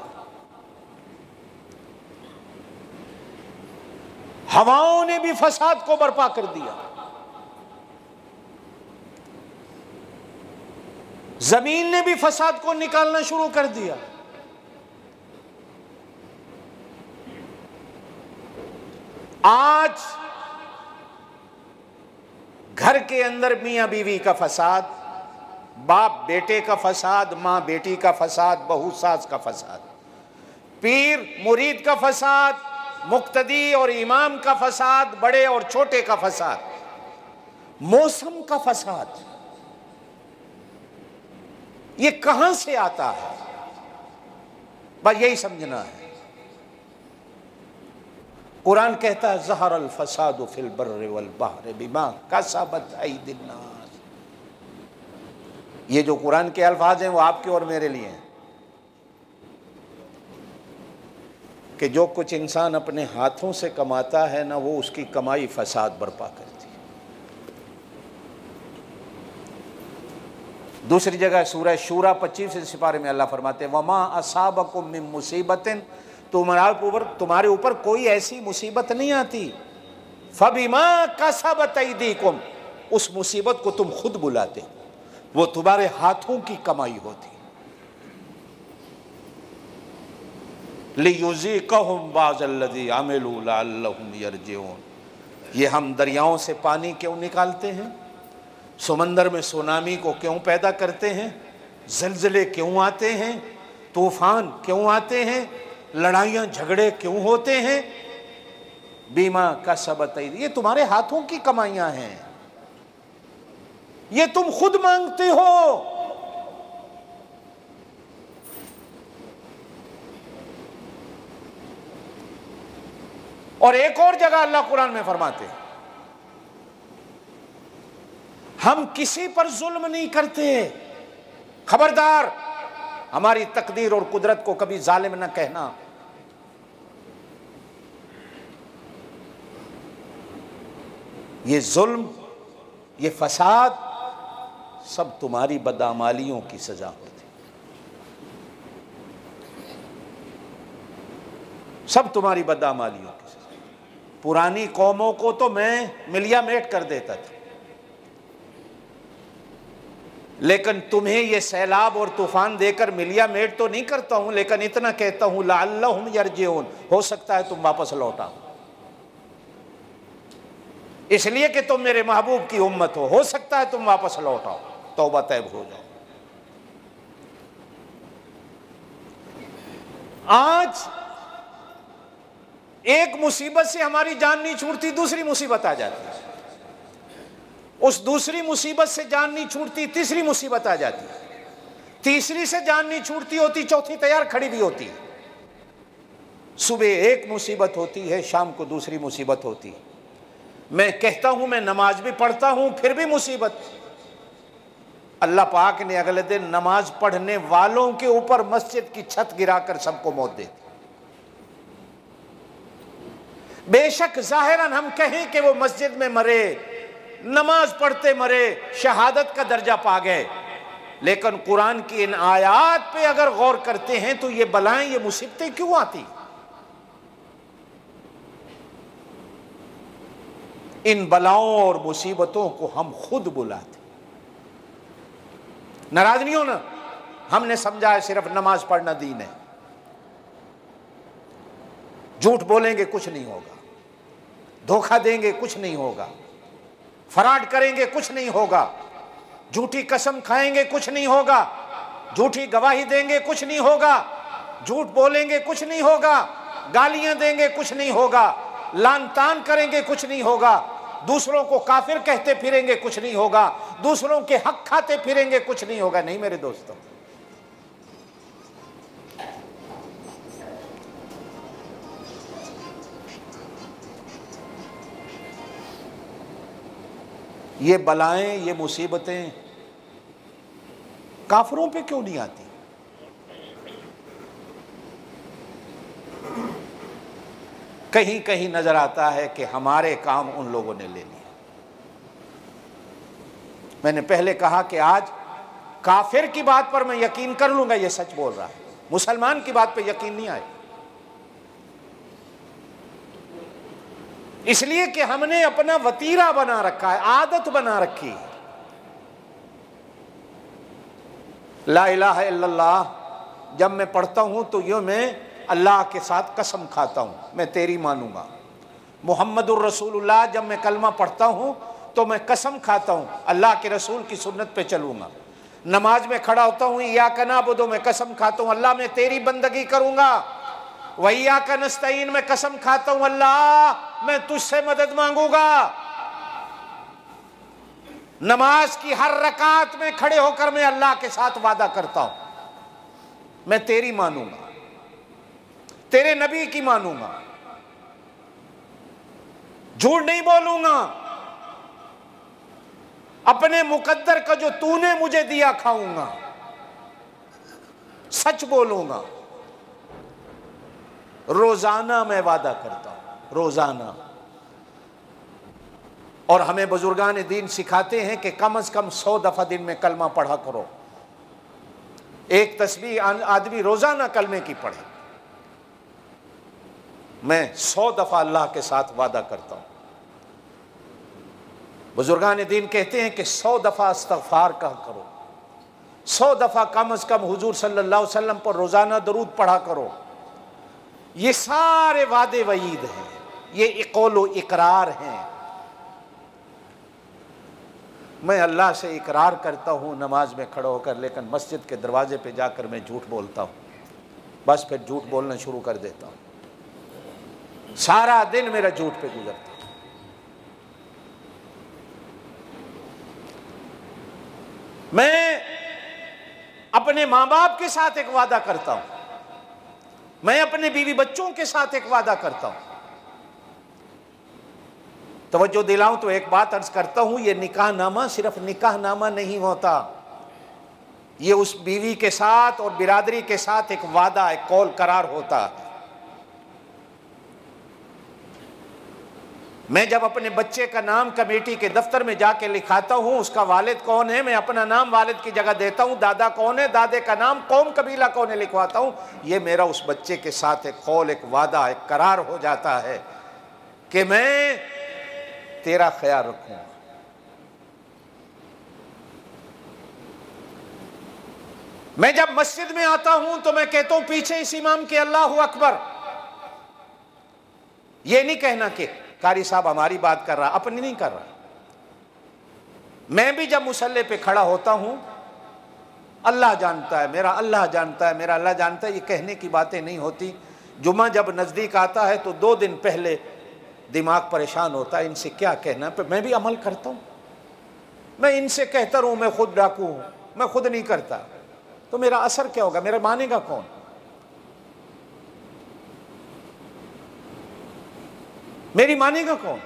हवाओं ने भी फसाद को बर्पा कर दिया, जमीन ने भी फसाद को निकालना शुरू कर दिया। आज घर के अंदर मियां बीवी का फसाद, बाप बेटे का फसाद, मां बेटी का फसाद, बहू सास का फसाद, पीर मुरीद का फसाद, मुक्तदी और इमाम का फसाद, बड़े और छोटे का फसाद, मौसम का फसाद, ये कहां से आता है? बस यही समझना है। कुरान कहता है ज़हरल फसादु फिल बर्रि वल बहर बिमा कसबत अयदिन नास। ये जो कुरान के अल्फाज हैं वो आपके और मेरे लिए हैं कि जो कुछ इंसान अपने हाथों से कमाता है ना, वो उसकी कमाई फसाद बर्पा करती है। दूसरी जगह सूरह शूरा 25 सिपारे में अल्लाह फरमाते हैं वमा असाबकुम मिन मुसीबतिन, तुम्हारे ऊपर कोई ऐसी मुसीबत नहीं आती, फबिमा कसबत अयदीकुम, उस मुसीबत को तुम खुद बुलाते, वो तुम्हारे हाथों की कमाई होती। लियुज़ीक़हुम बाज़ल्लज़ी अमिलू लअल्लहुम यरजिऊन। ये हम दरियाओं से पानी क्यों निकालते हैं, समंदर में सुनामी को क्यों पैदा करते हैं, ज़लज़ले क्यों आते हैं, तूफान क्यों आते हैं, लड़ाइयाँ झगड़े क्यों होते हैं, बीमा कसबत अयदी, ये तुम्हारे हाथों की कमाइयां हैं, ये तुम खुद मांगते हो। और एक और जगह अल्लाह कुरान में फरमाते हैं हम किसी पर जुल्म नहीं करते, खबरदार हमारी तकदीर और कुदरत को कभी जालिम न कहना। ये जुल्म, ये फसाद सब तुम्हारी बदआमालियों की सजा होती, सब तुम्हारी बदआमालियों की सजा। पुरानी कौमों को तो मैं मिलिया मेट कर देता था, लेकिन तुम्हें ये सैलाब और तूफान देकर मिलिया मेट तो नहीं करता हूं, लेकिन इतना कहता हूं लअल्लहुम यरजिऊन, हो सकता है तुम वापस लौट आओ, इसलिए कि तुम मेरे महबूब की उम्मत हो सकता है तुम वापस लौट आओ, तौबा तैब हो जाओ। आज एक मुसीबत से हमारी जान नहीं छूटती, दूसरी मुसीबत आ जाती है, उस दूसरी मुसीबत से जान नहीं छूटती, तीसरी मुसीबत आ जाती है, तीसरी से जान नहीं छूटती होती, चौथी तैयार खड़ी भी होती है। सुबह एक मुसीबत होती है, शाम को दूसरी मुसीबत होती है। मैं कहता हूं मैं नमाज भी पढ़ता हूं, फिर भी मुसीबत। अल्लाह पाक ने अगले दिन नमाज पढ़ने वालों के ऊपर मस्जिद की छत गिराकर सबको मौत दे दी। बेशक जाहिरन हम कहें कि वो मस्जिद में मरे, नमाज पढ़ते मरे, शहादत का दर्जा पा गए, लेकिन कुरान की इन आयात पे अगर गौर करते हैं तो ये बलाएं, ये मुसीबतें क्यों आती? इन बलाओं और मुसीबतों को हम खुद बुलाते। नाराज नहीं होना, हमने समझा है सिर्फ नमाज पढ़ना दीन है, झूठ बोलेंगे कुछ नहीं होगा, धोखा देंगे कुछ नहीं होगा, फ्रॉड करेंगे कुछ नहीं होगा, झूठी कसम खाएंगे कुछ नहीं होगा, झूठी गवाही देंगे कुछ नहीं होगा, झूठ बोलेंगे कुछ नहीं होगा, गालियां देंगे कुछ नहीं होगा, लान तान करेंगे कुछ नहीं होगा, दूसरों को काफिर कहते फिरेंगे कुछ नहीं होगा, दूसरों के हक खाते फिरेंगे कुछ नहीं होगा। नहीं मेरे दोस्तों, ये बलाएं, ये मुसीबतें काफिरों पे क्यों नहीं आती? कहीं कहीं नजर आता है कि हमारे काम उन लोगों ने ले लिए। मैंने पहले कहा कि आज काफिर की बात पर मैं यकीन कर लूंगा, ये सच बोल रहा है, मुसलमान की बात पर यकीन नहीं आए, इसलिए कि हमने अपना वतीरा बना रखा है, आदत बना रखी है। ला इलाहा इल्लल्लाह जब मैं पढ़ता हूं तो यूं मैं अल्लाह के साथ कसम खाता हूं, मैं तेरी मानूंगा। मुहम्मदुर रसूलुल्लाह जब मैं कलमा पढ़ता हूं तो मैं कसम खाता हूं अल्लाह के रसूल की सुन्नत पे चलूंगा। नमाज में खड़ा होता हूं, इय्याका नअबुदु में कसम खाता हूं अल्लाह मैं तेरी बंदगी करूंगा। व इय्याका नस्तईन में कसम खाता हूं अल्लाह मैं तुझसे मदद मांगूंगा। नमाज की हर रकात में खड़े होकर मैं अल्लाह के साथ वादा करता हूं मैं तेरी मानूंगा, तेरे नबी की मानूंगा, झूठ नहीं बोलूंगा, अपने मुकद्दर का जो तूने मुझे दिया खाऊंगा, सच बोलूंगा। रोजाना मैं वादा करता हूं, रोजाना। और हमें बुजुर्गान दीन सिखाते हैं कि कम से कम 100 दफा दिन में कलमा पढ़ा करो। एक तस्बीह आदमी रोजाना कलमे की पढ़े। मैं 100 दफा अल्लाह के साथ वादा करता हूं। बुजुर्गान दीन कहते हैं कि 100 दफा इस्तग़फ़ार कहा करो, 100 दफा कम से कम हुजूर सल्लल्लाहु अलैहि वसल्लम पर रोजाना दरूद पढ़ा करो। ये सारे वादे वईद हैं, ये इक़ौल व इकरार हैं। मैं अल्लाह से इकरार करता हूँ नमाज में खड़ा होकर, लेकिन मस्जिद के दरवाजे पे जाकर मैं झूठ बोलता हूँ, बस फिर झूठ बोलना शुरू कर देता हूँ। सारा दिन मेरा झूठ पे गुजरता है। मैं अपने माँ बाप के साथ एक वादा करता हूँ, मैं अपने बीवी बच्चों के साथ एक वादा करता हूँ। तवज्जो दिलाऊं तो एक बात अर्ज करता हूं, ये निकाहनामा सिर्फ निकाहनामा नहीं होता, ये उस बीवी के साथ और बिरादरी के साथ एक वादा, एक कौल करार होता है। मैं जब अपने बच्चे का नाम कमेटी के दफ्तर में जाके लिखाता हूं, उसका वालिद कौन है, मैं अपना नाम वालिद की जगह देता हूं, दादा कौन है, दादे का नाम, कौम कबीला कौन है लिखवाता हूं। ये मेरा उस बच्चे के साथ एक कौल, एक वादा, एक करार हो जाता है कि मैं तेरा ख्याल रखूंगा। मैं जब मस्जिद में आता हूं तो मैं कहता हूं पीछे इस इमाम के अल्लाहू अकबर। ये नहीं कहना कि कारी साहब हमारी बात कर रहा, अपनी नहीं कर रहा। मैं भी जब मुसल्ले पे खड़ा होता हूं, अल्लाह जानता है, मेरा अल्लाह जानता है, मेरा अल्लाह जानता है, ये कहने की बातें नहीं होती। जुमा जब नजदीक आता है तो 2 दिन पहले दिमाग परेशान होता है, इनसे क्या कहना, पर मैं भी अमल करता हूं। मैं इनसे कहता रहूं मैं खुद डाकू हूं, मैं खुद नहीं करता, तो मेरा असर क्या होगा, मेरा मानेगा कौन? मेरी मानेगा कौन?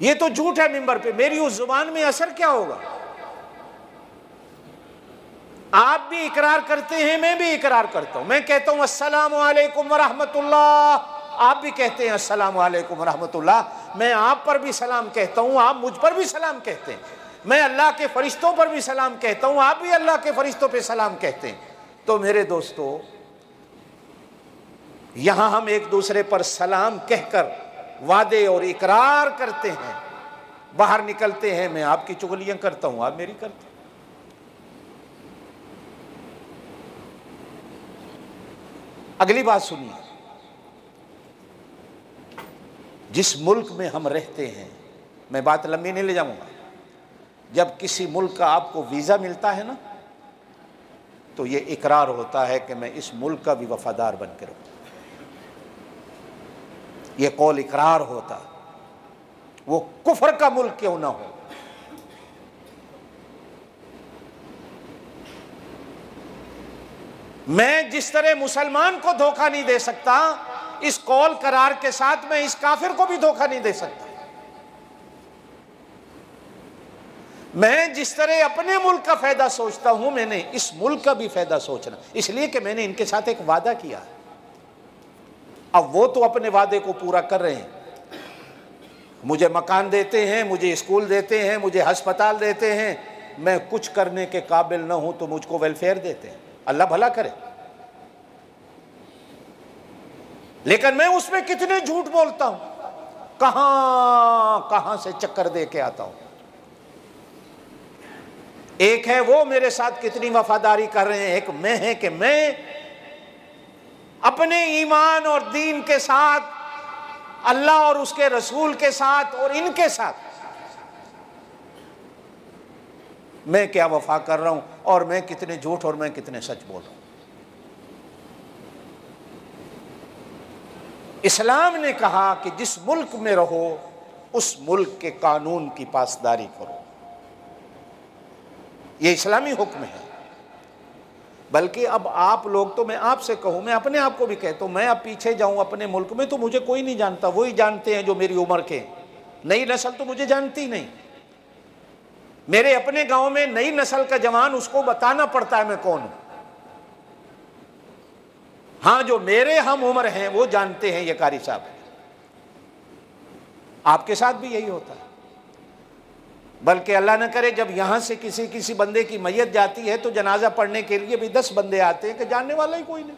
ये तो झूठ है मिंबर पे, मेरी उस जुबान में असर क्या होगा? आप भी इकरार करते हैं, मैं भी इकरार करता हूं। मैं कहता हूं अस्सलामु अलैकुम व रहमतुल्लाह, आप भी कहते हैं अस्सलामु अलैकुम व रहमतुल्लाह। मैं आप पर भी सलाम कहता हूं, आप मुझ पर भी सलाम कहते हैं। मैं अल्लाह के फरिश्तों पर भी सलाम कहता हूं, आप भी अल्लाह के फरिश्तों पे सलाम कहते हैं। तो मेरे दोस्तों, यहां हम एक दूसरे पर सलाम कहकर वादे और इकरार करते हैं, बाहर निकलते हैं मैं आपकी चुगलियां करता हूं, आप मेरी करते हैं। अगली बात सुनिए, जिस मुल्क में हम रहते हैं, मैं बात लंबी नहीं ले जाऊंगा, जब किसी मुल्क का आपको वीज़ा मिलता है ना, तो ये इकरार होता है कि मैं इस मुल्क का भी वफादार बन के रहूँ। ये कौल इकरार होता, वो कुफ्र का मुल्क क्यों ना हो। मैं जिस तरह मुसलमान को धोखा नहीं दे सकता, इस कौल करार के साथ मैं इस काफिर को भी धोखा नहीं दे सकता। मैं जिस तरह अपने मुल्क का फायदा सोचता हूं, मैंने इस मुल्क का भी फायदा सोचना, इसलिए कि मैंने इनके साथ एक वादा किया है। अब वो तो अपने वादे को पूरा कर रहे हैं, मुझे मकान देते हैं, मुझे स्कूल देते हैं, मुझे अस्पताल देते हैं। मैं कुछ करने के काबिल न हूं तो मुझको वेलफेयर देते हैं, अल्लाह भला करे। लेकिन मैं उसमें कितने झूठ बोलता हूं, कहां से चक्कर दे के आता हूं। एक है वो मेरे साथ कितनी वफादारी कर रहे हैं, एक मैं है कि मैं अपने ईमान और दीन के साथ, अल्लाह और उसके रसूल के साथ और इनके साथ मैं क्या वफा कर रहा हूं, और मैं कितने झूठ और मैं कितने सच बोल रहा हूं। इस्लाम ने कहा कि जिस मुल्क में रहो उस मुल्क के कानून की पासदारी करो, ये इस्लामी हुक्म है। बल्कि अब आप लोग, तो मैं आपसे कहूं, मैं अपने आप को भी कहता हूं, मैं अब पीछे जाऊं अपने मुल्क में तो मुझे कोई नहीं जानता, वही जानते हैं जो मेरी उम्र के। नई नस्ल तो मुझे जानती नहीं। मेरे अपने गांव में नई नस्ल का जवान, उसको बताना पड़ता है मैं कौन हूं। हाँ, जो मेरे हम उम्र हैं वो जानते हैं ये कारी साहब। आपके साथ भी यही होता है। बल्कि अल्लाह न करे जब यहां से किसी बंदे की मैयत जाती है तो जनाजा पढ़ने के लिए भी 10 बंदे आते हैं कि जानने वाला ही कोई नहीं।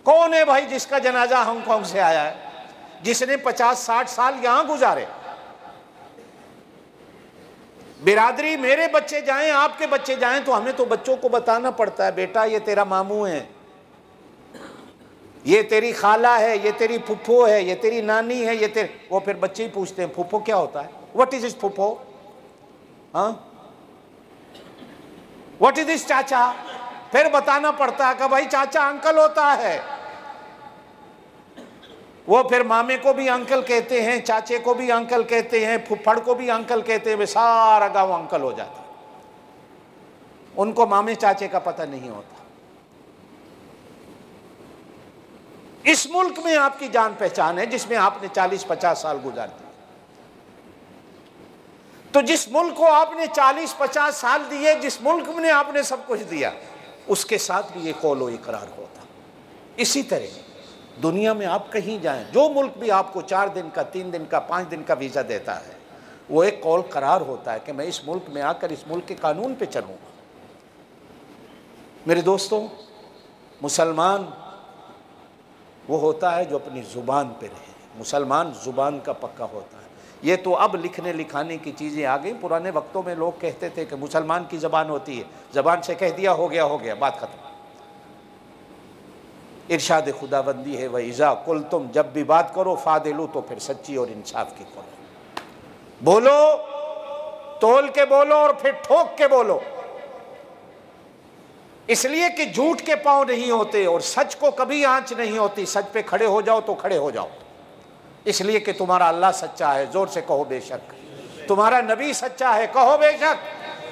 कौन है भाई जिसका जनाजा हांगकांग से आया है, जिसने 50-60 साल यहां गुजारे। बिरादरी, मेरे बच्चे जाएं, आपके बच्चे जाएं, तो हमें तो बच्चों को बताना पड़ता है, बेटा ये तेरा मामू है, ये तेरी खाला है, ये तेरी फुफ्फो है, ये तेरी नानी है, ये तेरे। वो फिर बच्चे ही पूछते हैं फुफ्फो क्या होता है, व्हाट इज दिस फुफ्फो, हाँ व्हाट इज दिस चाचा। फिर बताना पड़ता है कि भाई चाचा अंकल होता है। वो फिर मामे को भी अंकल कहते हैं, चाचे को भी अंकल कहते हैं, फुफ्फड़ को भी अंकल कहते हैं। वे सारा गांव अंकल हो जाता है, उनको मामे चाचे का पता नहीं होता। इस मुल्क में आपकी जान पहचान है जिसमें आपने 40-50 साल गुजार दिए। तो जिस मुल्क को आपने 40-50 साल दिए, जिस मुल्क में आपने सब कुछ दिया, उसके साथ भी ये कौलो इकरार होता। इसी तरह दुनिया में आप कहीं जाएं, जो मुल्क भी आपको 4 दिन का, 3 दिन का, 5 दिन का वीज़ा देता है, वो एक कौल करार होता है कि मैं इस मुल्क में आकर इस मुल्क के कानून पे चलूँगा। मेरे दोस्तों, मुसलमान वो होता है जो अपनी ज़ुबान पे रहे। मुसलमान ज़ुबान का पक्का होता है। ये तो अब लिखने लिखाने की चीज़ें आ गई। पुराने वक्तों में लोग कहते थे कि मुसलमान की ज़बान होती है, ज़बान से कह दिया हो गया, बात ख़त्म। इरशाद खुदाबंदी है, वह इज़ा कुल, तुम जब भी बात करो फादिलू, तो फिर सच्ची और इंसाफ की करो। बोलो, तोल के बोलो और फिर ठोक के बोलो, इसलिए कि झूठ के पांव नहीं होते और सच को कभी आंच नहीं होती। सच पे खड़े हो जाओ तो खड़े हो जाओ, इसलिए कि तुम्हारा अल्लाह सच्चा है, जोर से कहो बेशक। तुम्हारा नबी सच्चा है, कहो बेशक।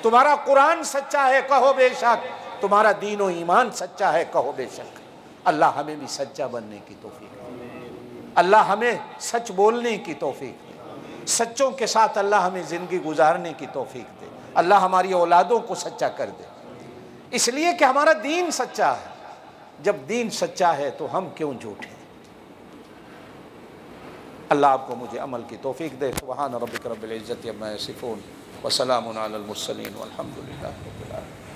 तुम्हारा कुरान सच्चा है, कहो बेशक। तुम्हारा दीन और ईमान सच्चा है, कहो बेशक। अल्लाह हमें भी सच्चा बनने की तौफीक दे, अल्लाह हमें सच बोलने की तौफीक दे, सच्चों के साथ अल्लाह हमें ज़िंदगी गुजारने की तौफीक दे। अल्लाह हमारी औलादों को सच्चा कर दे, इसलिए कि हमारा दीन सच्चा है। जब दीन सच्चा है तो हम क्यों झूठे। अल्लाह आपको मुझे अमल की तौफीक दे। सुब्हान रब्बिक रब्बिल इज्जति अम्मा यसिफून व सलामुन अलल मुरसलीन वल्हम्दुलिल्लाहि रब्बिल आलमीन।